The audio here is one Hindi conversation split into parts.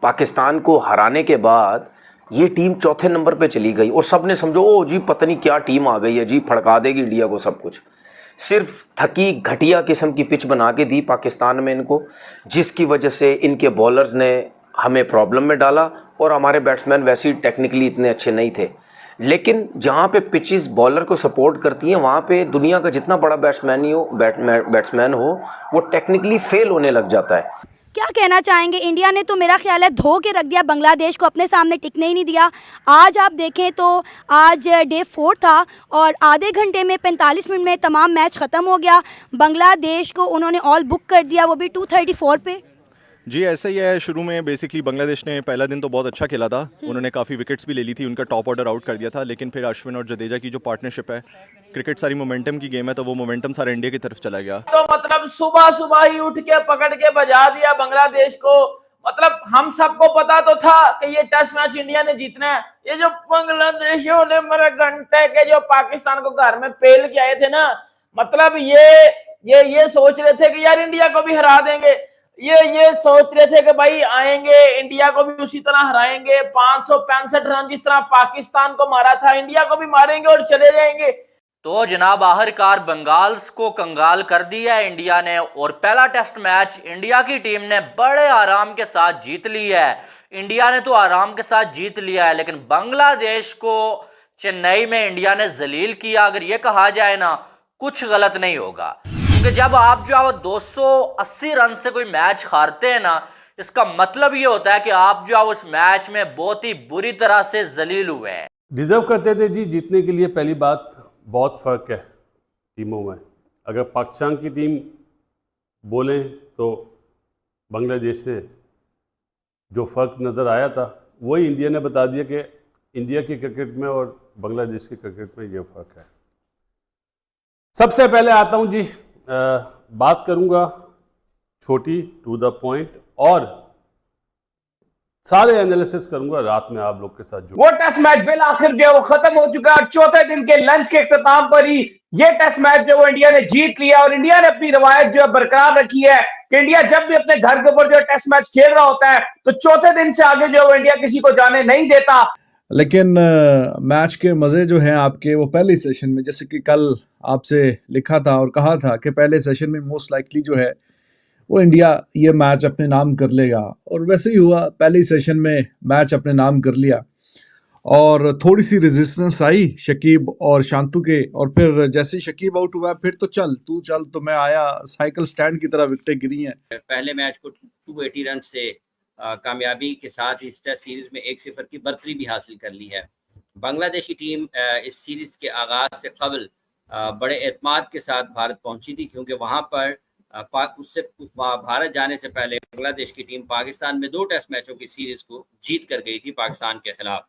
पाकिस्तान को हराने के बाद ये टीम चौथे नंबर पे चली गई और सब ने समझो ओ जी पता नहीं क्या टीम आ गई है जी, फड़का देगी इंडिया को सब कुछ। सिर्फ थकी घटिया किस्म की पिच बना के दी पाकिस्तान में इनको, जिसकी वजह से इनके बॉलर्स ने हमें प्रॉब्लम में डाला और हमारे बैट्समैन वैसे ही टेक्निकली इतने अच्छे नहीं थे। लेकिन जहाँ पे पिचेस बॉलर को सपोर्ट करती हैं वहाँ पे दुनिया का जितना बड़ा बैट्समैन हो वो टेक्निकली फेल होने लग जाता है। क्या कहना चाहेंगे? इंडिया ने तो मेरा ख्याल है धो के रख दिया, बांग्लादेश को अपने सामने टिकने ही नहीं दिया। आज आप देखें तो आज डे 4 था और आधे घंटे में 45 मिनट में तमाम मैच ख़त्म हो गया। बांग्लादेश को उन्होंने ऑल बुक कर दिया, वो भी 234 पे। जी ऐसा ही है। शुरू में बेसिकली बांग्लादेश ने पहला दिन तो बहुत अच्छा खेला था, उन्होंने काफ़ी विकेट्स भी ले ली थी, उनका टॉप ऑर्डर आउट कर दिया था। लेकिन फिर अश्विन और जडेजा की जो पार्टनरशिप है, क्रिकेट सारी मोमेंटम की गेम है, तो वो मोमेंटम सारा इंडिया की तरफ चला गया। तो मतलब सुबह सुबह ही उठ के पकड़ के बजा दिया बांग्लादेश को। मतलब हम सबको पता तो था कि ये टेस्ट मैच इंडिया ने जीतना है। ये जो बांग्लादेशियों ने मेरे घंटे के जो पाकिस्तान को घर में पेल के आए थे ना, मतलब ये सोच रहे थे कि यार इंडिया को भी हरा देंगे। ये सोच रहे थे कि भाई आएंगे इंडिया को भी उसी तरह हराएंगे, 565 रन जिस तरह पाकिस्तान को मारा था इंडिया को भी मारेंगे और चले जाएंगे। तो जनाब आखिरकार बंगाल्स को कंगाल कर दिया है इंडिया ने और पहला टेस्ट मैच इंडिया की टीम ने बड़े आराम के साथ जीत लिया है। इंडिया ने तो आराम के साथ जीत लिया है, लेकिन बांग्लादेश को चेन्नई में इंडिया ने जलील किया, अगर ये कहा जाए ना कुछ गलत नहीं होगा। क्योंकि जब आप जो है 280 रन से कोई मैच हारते हैं ना, इसका मतलब ये होता है कि आप जो है उस मैच में बहुत ही बुरी तरह से जलील हुए हैं। डिजर्व करते थे जी जीतने के लिए। पहली बात बहुत फ़र्क है टीमों में। अगर पाकिस्तान की टीम बोलें तो बांग्लादेश से जो फ़र्क नज़र आया था वही इंडिया ने बता दिया कि इंडिया की क्रिकेट में और बांग्लादेश की क्रिकेट में ये फ़र्क है। सबसे पहले आता हूँ जी, बात करूँगा छोटी टू द पॉइंट और सारे एनालिसिस करूंगा रात में आप लोग के साथ। जो वो टेस्ट मैच बिल आखिर जो वो खत्म हो चुका है। चौथे दिन के लंच के इख्तिताम पर ही ये टेस्ट मैच जो इंडिया ने जीत लिया और इंडिया ने अपनी रवायत जो है बरकरार रखी है कि इंडिया जब भी अपने घर के ऊपर जो टेस्ट मैच खेल रहा होता है तो चौथे दिन से आगे जो इंडिया किसी को जाने नहीं देता। लेकिन मैच के मज़े जो हैं आपके वो पहले सेशन में, जैसे कि कल आपसे लिखा था और कहा था कि पहले सेशन में मोस्ट लाइकली जो है वो इंडिया ये मैच अपने नाम कर लेगा, और वैसे ही हुआ। पहले सेशन में मैच अपने नाम कर लिया और थोड़ी सी रेजिस्टेंस आई शकीब और शांतु के, और फिर जैसे ही शकीब आउट हुआ फिर तो चल तू चल तो मैं आया, साइकिल स्टैंड की तरह विकेटें गिरी हैं। पहले मैच को 280 रन से कामयाबी के साथ इस टेस्ट सीरीज में 1-0 की बढ़तरी भी हासिल कर ली है। बांग्लादेश की टीम इस सीरीज के आगाज से कबल बड़े एतमाद के साथ भारत पहुंची थी, क्योंकि वहां पर उससे भारत जाने से पहले बांग्लादेश की टीम पाकिस्तान में 2 टेस्ट मैचों की सीरीज को जीत कर गई थी पाकिस्तान के खिलाफ।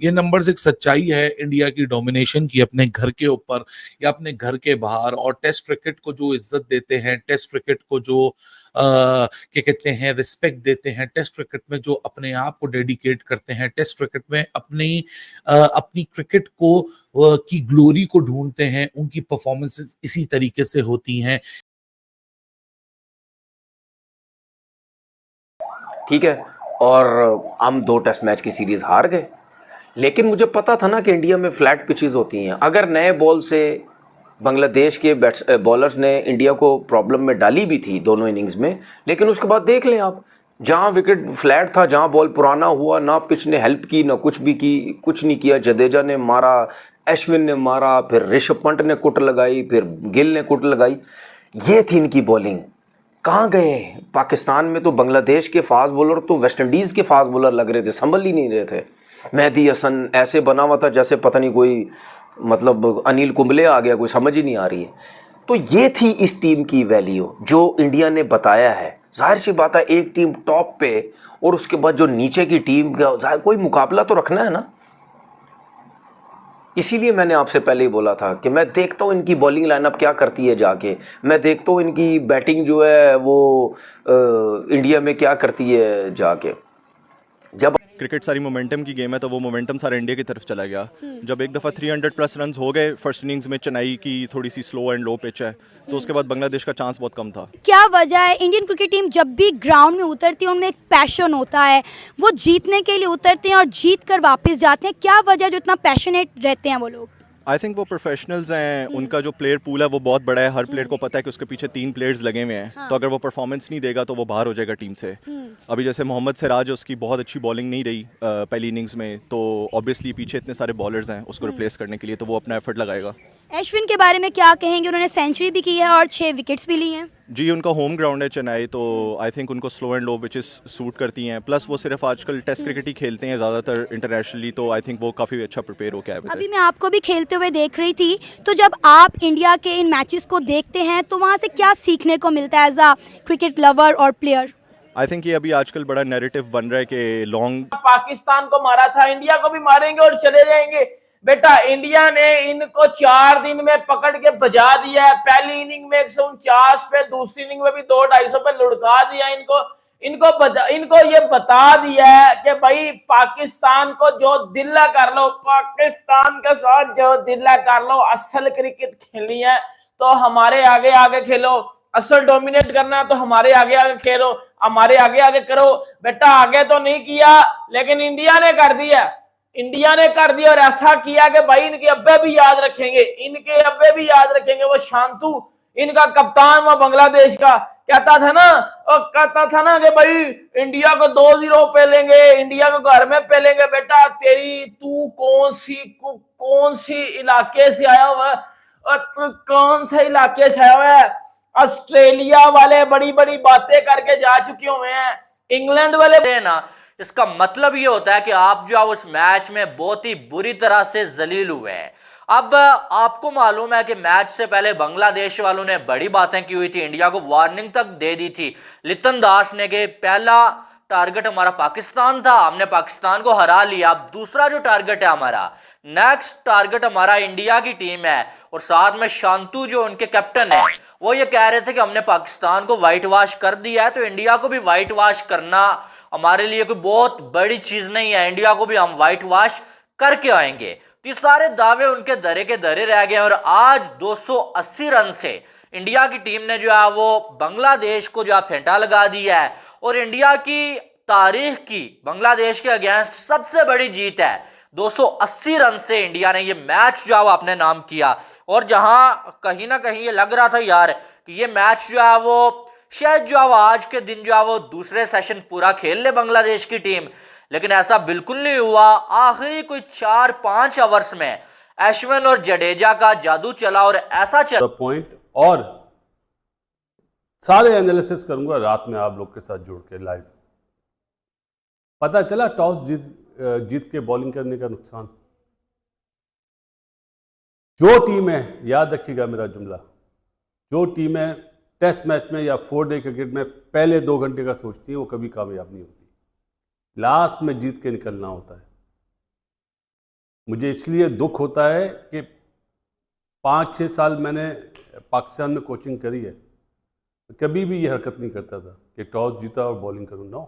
ये नंबर्स एक सच्चाई है इंडिया की डोमिनेशन की अपने घर के ऊपर या अपने घर के बाहर, और टेस्ट क्रिकेट को जो इज्जत देते हैं, टेस्ट क्रिकेट को जो क्या कहते हैं रिस्पेक्ट देते हैं, टेस्ट क्रिकेट में जो अपने आप को डेडिकेट करते हैं, टेस्ट क्रिकेट में अपनी क्रिकेट को की ग्लोरी को ढूंढते हैं, उनकी परफॉर्मेंसेस इसी तरीके से होती हैं। ठीक है, और हम 2 टेस्ट मैच की सीरीज हार गए, लेकिन मुझे पता था ना कि इंडिया में फ्लैट पिचेस होती हैं। अगर नए बॉल से बांग्लादेश के बॉलर्स ने इंडिया को प्रॉब्लम में डाली भी थी दोनों इनिंग्स में, लेकिन उसके बाद देख लें आप, जहां विकेट फ्लैट था, जहां बॉल पुराना हुआ, ना पिच ने हेल्प की ना कुछ भी की, कुछ नहीं किया। जडेजा ने मारा, अश्विन ने मारा, फिर ऋषभ पंत ने कुट लगाई, फिर गिल ने कुट लगाई। ये थी इनकी बॉलिंग। कहाँ गए? पाकिस्तान में तो बांग्लादेश के फास्ट बॉलर तो वेस्ट इंडीज़ के फास्ट बॉलर लग रहे थे, संभल ही नहीं रहे थे। मेहदी हसन ऐसे बना हुआ था जैसे पता नहीं कोई मतलब अनिल कुंबले आ गया, कोई समझ ही नहीं आ रही है। तो ये थी इस टीम की वैल्यू जो इंडिया ने बताया है। जाहिर सी बात है, एक टीम टॉप पे और उसके बाद जो नीचे की टीम का कोई मुकाबला तो रखना है ना। इसीलिए मैंने आपसे पहले ही बोला था कि मैं देखता हूँ इनकी बॉलिंग लाइनअप क्या करती है जाके, मैं देखता हूँ इनकी बैटिंग जो है वो इंडिया में क्या करती है जाके। जब क्रिकेट सारी मोमेंटम की गेम है, तो वो मोमेंटम सारा इंडिया की तरफ चला गया। जब एक दफ़ा 300 प्लस रन हो गए फर्स्ट इनिंग्स में, चेन्नई की थोड़ी सी स्लो एंड लो पिच है, तो उसके बाद बांग्लादेश का चांस बहुत कम था। क्या वजह है इंडियन क्रिकेट टीम जब भी ग्राउंड में उतरती है उनमें एक पैशन होता है, वो जीतने के लिए उतरते हैं और जीत कर वापस जाते हैं, क्या वजह जो इतना पैशनेट रहते हैं वो लोग? आई थिंक वो प्रोफेशनल्स हैं, उनका जो प्लेयर पूल है वो बहुत बड़ा है, हर प्लेयर को पता है कि उसके पीछे 3 प्लेयर्स लगे हुए हैं, तो अगर वो परफॉर्मेंस नहीं देगा तो वो बाहर हो जाएगा टीम से। अभी जैसे मोहम्मद सिराज, उसकी बहुत अच्छी बॉलिंग नहीं रही पहली इनिंग्स में, तो ऑब्वियसली पीछे इतने सारे बॉलर्स हैं उसको रिप्लेस करने के लिए, तो वो अपना एफर्ट लगाएगा। अश्विन के बारे में क्या कहेंगे? उन्होंने सेंचुरी भी की है और 6 विकेट्स भी ली हैं। जी, उनका होम ग्राउंड है चेन्नई, तो आई थिंक उनको slow and low pitches suit करती हैं, प्लस वो सिर्फ आजकल टेस्ट क्रिकेट ही खेलते हैं ज़्यादातर इंटरनेशनली, तो आई थिंक वो काफ़ी अच्छा प्रिपेयर होकर आए हुए थे। अभी मैं आपको भी खेलते हुए देख रही थी, तो जब आप इंडिया के इन मैचेस को देखते हैं तो वहाँ से क्या सीखने को मिलता है एज अ क्रिकेट लवर और प्लेयर? आई थिंक ये अभी आजकल बड़ा नैरेटिव बन रहा है कि लॉन्ग पाकिस्तान को मारा था, इंडिया को भी मारेंगे और चले जाएंगे। बेटा इंडिया ने इनको 4 दिन में पकड़ के बजा दिया है। पहली इनिंग में 149 पे, दूसरी इनिंग में भी 200-250 पे लुढ़का दिया इनको ये बता दिया है कि भाई पाकिस्तान को जो दिल्ला कर लो, पाकिस्तान के साथ जो दिल्ला कर लो, असल क्रिकेट खेलनी है तो हमारे आगे आगे खेलो, असल डोमिनेट करना है तो हमारे आगे आगे खेलो, हमारे आगे आगे करो। बेटा आगे तो नहीं किया, लेकिन इंडिया ने कर दिया, और ऐसा किया कि भाई इनके अब्बे भी याद रखेंगे, वो शांतु इनका कप्तान वो बांग्लादेश का कहता था ना कि भाई इंडिया को 2-0 पेलेंगे, इंडिया को घर में पेलेंगे। बेटा तू कौन सी इलाके से आया हुआ है, और तू कौन से इलाके से आया हुआ है? ऑस्ट्रेलिया वाले बड़ी बड़ी बातें करके जा चुके हुए हैं, इंग्लैंड वाले ना। इसका मतलब ये होता है कि आप जो है उस मैच में बहुत ही बुरी तरह से जलील हुए हैं। अब आपको मालूम है कि मैच से पहले बांग्लादेश वालों ने बड़ी बातें की हुई थी, इंडिया को वार्निंग तक दे दी थी लितन दास ने कि पहला टारगेट हमारा पाकिस्तान था, हमने पाकिस्तान को हरा लिया। अब दूसरा जो टारगेट है हमारा, नेक्स्ट टारगेट हमारा इंडिया की टीम है। और साथ में शांतु जो उनके कैप्टन है वो ये कह रहे थे कि हमने पाकिस्तान को व्हाइट वॉश कर दिया है, तो इंडिया को भी व्हाइट वॉश करना हमारे लिए कोई बहुत बड़ी चीज नहीं है, इंडिया को भी हम व्हाइट वॉश करके आएंगे। तो ये सारे दावे उनके धरे के धरे रह गए। और आज 280 रन से इंडिया की टीम ने जो है वो बांग्लादेश को जो है फेंटा लगा दिया है, और इंडिया की तारीख की बांग्लादेश के अगेंस्ट सबसे बड़ी जीत है। 280 रन से इंडिया ने ये मैच जो है वो अपने नाम किया। और जहां कहीं ना कहीं ये लग रहा था यार कि ये मैच जो है वो शायद जो है आज के दिन जो है वो दूसरे सेशन पूरा खेल ले बांग्लादेश की टीम, लेकिन ऐसा बिल्कुल नहीं हुआ। आखिरी कोई 4-5 आवर्स में अश्विन और जडेजा का जादू चला और ऐसा चला पॉइंट, और सारे एनालिसिस करूंगा रात में आप लोग के साथ जुड़ के लाइव। पता चला टॉस जीत के बॉलिंग करने का नुकसान। जो टीम है, याद रखिएगा मेरा जुमला, जो टीम है टेस्ट मैच में या 4 डे क्रिकेट में पहले 2 घंटे का सोचती है वो कभी कामयाब नहीं होती, लास्ट में जीत के निकलना होता है। मुझे इसलिए दुख होता है कि 5-6 साल मैंने पाकिस्तान में कोचिंग करी है, कभी भी ये हरकत नहीं करता था कि टॉस जीता और बॉलिंग करूँ।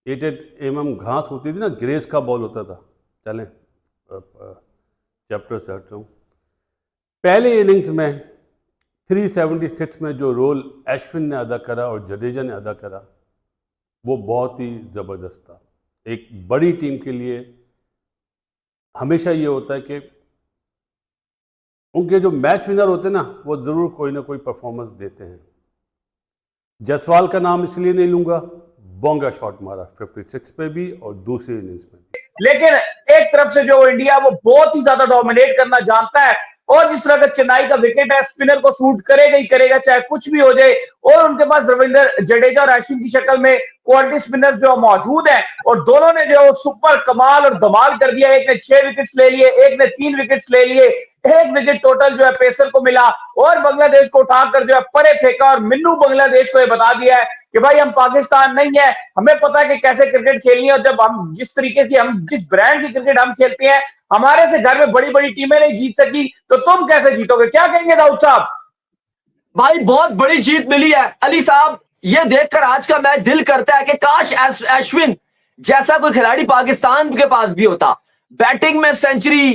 8 mm घास होती थी ना, ग्रेस का बॉल होता था। चलें चैप्टर से हट रहा हूँ। पहले इनिंग्स में 376 में जो रोल अश्विन ने अदा करा और जडेजा ने अदा करा वो बहुत ही ज़बरदस्त था। एक बड़ी टीम के लिए हमेशा ये होता है कि उनके जो मैच विनर होते हैं ना वो ज़रूर कोई ना कोई परफॉर्मेंस देते हैं। जसवाल का नाम इसलिए नहीं लूँगा, बोंगा शॉट मारा 56 पे भी और दूसरी इनिंग्स में भी। लेकिन एक तरफ से जो इंडिया वो बहुत ही ज्यादा डोमिनेट करना जानता है, और जिस तरह का चेन्नई का विकेट है स्पिनर को सूट करेगा ही करेगा चाहे कुछ भी हो जाए। और उनके पास रविंद्र जडेजा और अश्विन की शक्ल में क्वालिटी स्पिनर जो मौजूद है, और दोनों ने जो सुपर कमाल और धमाल कर दिया। एक ने 6 विकेट्स ले लिए, एक ने 3 विकेट्स ले लिए, 1 विकेट टोटल जो है पेसर को मिला, और बांग्लादेश को उठाकर जो है परे फेंका। और मिन्नू बांग्लादेश को ये बता दिया है कि भाई हम पाकिस्तान नहीं है, हमें पता है कि कैसे क्रिकेट खेलनी है। और जब हम जिस तरीके की जिस ब्रांड की क्रिकेट हम खेलते हैं, हमारे से घर में बड़ी बड़ी टीमें नहीं जीत सकी, तो तुम कैसे जीतोगे? क्या कहेंगे दाऊद साहब? भाई बहुत बड़ी जीत मिली है अली साहब। ये देखकर आज का मैच दिल करता है कि काश अश्विन जैसा कोई खिलाड़ी पाकिस्तान के पास भी होता। बैटिंग में सेंचुरी,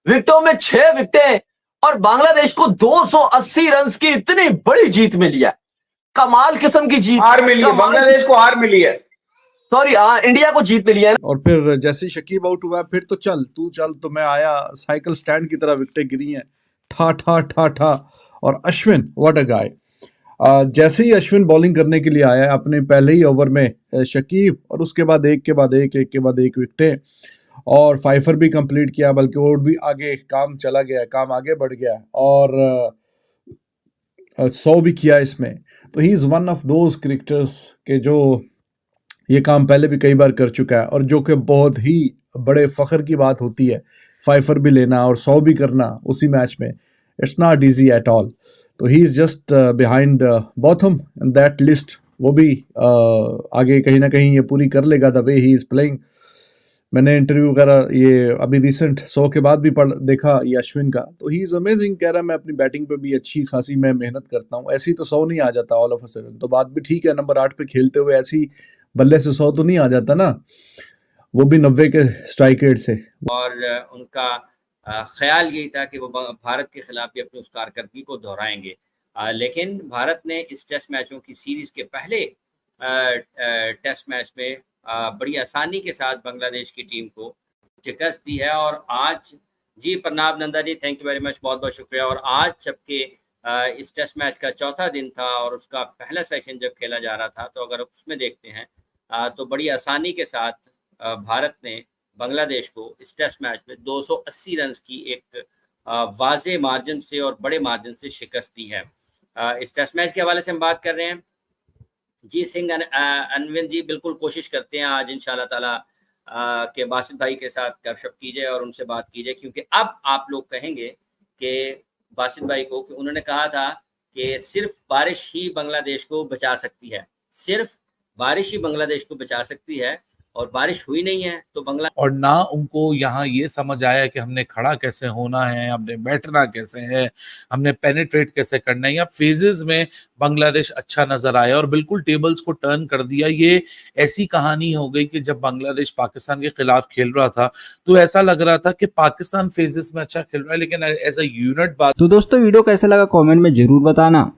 विकेटों में 6 विकेटें और बांग्लादेश को 280 रन की इतनी बड़ी जीत मिली है। कमाल किस्म की जीत, हार मिली है, बांग्लादेश को हार मिली है, सॉरी इंडिया को जीत मिली है। और फिर जैसे ही शकीब आउट हुआ फिर तो चल तू चल, तो मैं आया, साइकिल स्टैंड की तरह विकेटें गिरी हैं, ठा ठा ठा ठा। और अश्विन, व्हाट अ गाय। जैसे ही अश्विन बॉलिंग करने के लिए आया अपने पहले ही ओवर में शकीब, और उसके बाद एक के बाद एक विकेटें, और फाइफर भी कंप्लीट किया, बल्कि और भी आगे काम चला गया, काम आगे बढ़ गया, और 100 भी किया इसमें। तो he is one of those cricketers के जो ये काम पहले भी कई बार कर चुका है, और जो कि बहुत ही बड़े फ़ख्र की बात होती है, फाइफर भी लेना और 100 भी करना उसी मैच में। It's not easy at all. तो he is just behind Botham in that list. वो भी आगे कहीं ना कहीं ये पूरी कर लेगा the way he is playing. मैंने इंटरव्यू वगैरह ये अभी रिसेंट 100 के बाद भी देखा ये अश्विन का, तो ही इज़ अमेजिंग। कह रहा मैं अपनी बैटिंग पे भी अच्छी खासी मैं मेहनत करता हूँ, ऐसी तो 100 नहीं आ जाता ऑल ऑफ अ सडन। तो बात भी ठीक है, नंबर 8 पे खेलते हुए ऐसी बल्ले से 100 तो नहीं आ जाता ना, वो भी 90 के स्ट्राइक रेट से। और उनका ख्याल यही था कि वो भारत के खिलाफ भी अपनी उस कारकर्दगी को दोहराएंगे। लेकिन भारत ने इस टेस्ट मैचों की सीरीज़ के पहले टेस्ट मैच में बड़ी आसानी के साथ बांग्लादेश की टीम को शिकस्त दी है। और आज जी प्रणाम Nanda ji, thank you very much, बहुत बहुत शुक्रिया। और आज जबकि इस टेस्ट मैच का चौथा दिन था और उसका पहला सेशन जब खेला जा रहा था, तो अगर उसमें देखते हैं तो बड़ी आसानी के साथ भारत ने बांग्लादेश को इस टेस्ट मैच में 280 रन की एक वाज़े मार्जिन से और बड़े मार्जिन से शिकस्त दी है। इस टेस्ट मैच के हवाले से हम बात कर रहे हैं जी सिंह अनविन जी, बिल्कुल कोशिश करते हैं आज इंशाल्लाह ताला के बासित भाई के साथ गपशप कीजिए और उनसे बात कीजिए, क्योंकि अब आप लोग कहेंगे कि बासित भाई को कि उन्होंने कहा था कि सिर्फ बारिश ही बांग्लादेश को बचा सकती है, सिर्फ बारिश ही बांग्लादेश को बचा सकती है, और बारिश हुई नहीं है तो बांग्ला और ना उनको यहाँ ये समझ आया कि हमने खड़ा कैसे होना है, हमने बैठना कैसे है, हमने पेनिट्रेट कैसे करना है, या फेजेस में बांग्लादेश अच्छा नजर आया और बिल्कुल टेबल्स को टर्न कर दिया। ये ऐसी कहानी हो गई कि जब बांग्लादेश पाकिस्तान के खिलाफ खेल रहा था तो ऐसा लग रहा था कि पाकिस्तान फेजेस में अच्छा खेल रहा है, लेकिन एज अ यूनिट बात। तो दोस्तों वीडियो कैसा लगा कमेंट में जरूर बताना।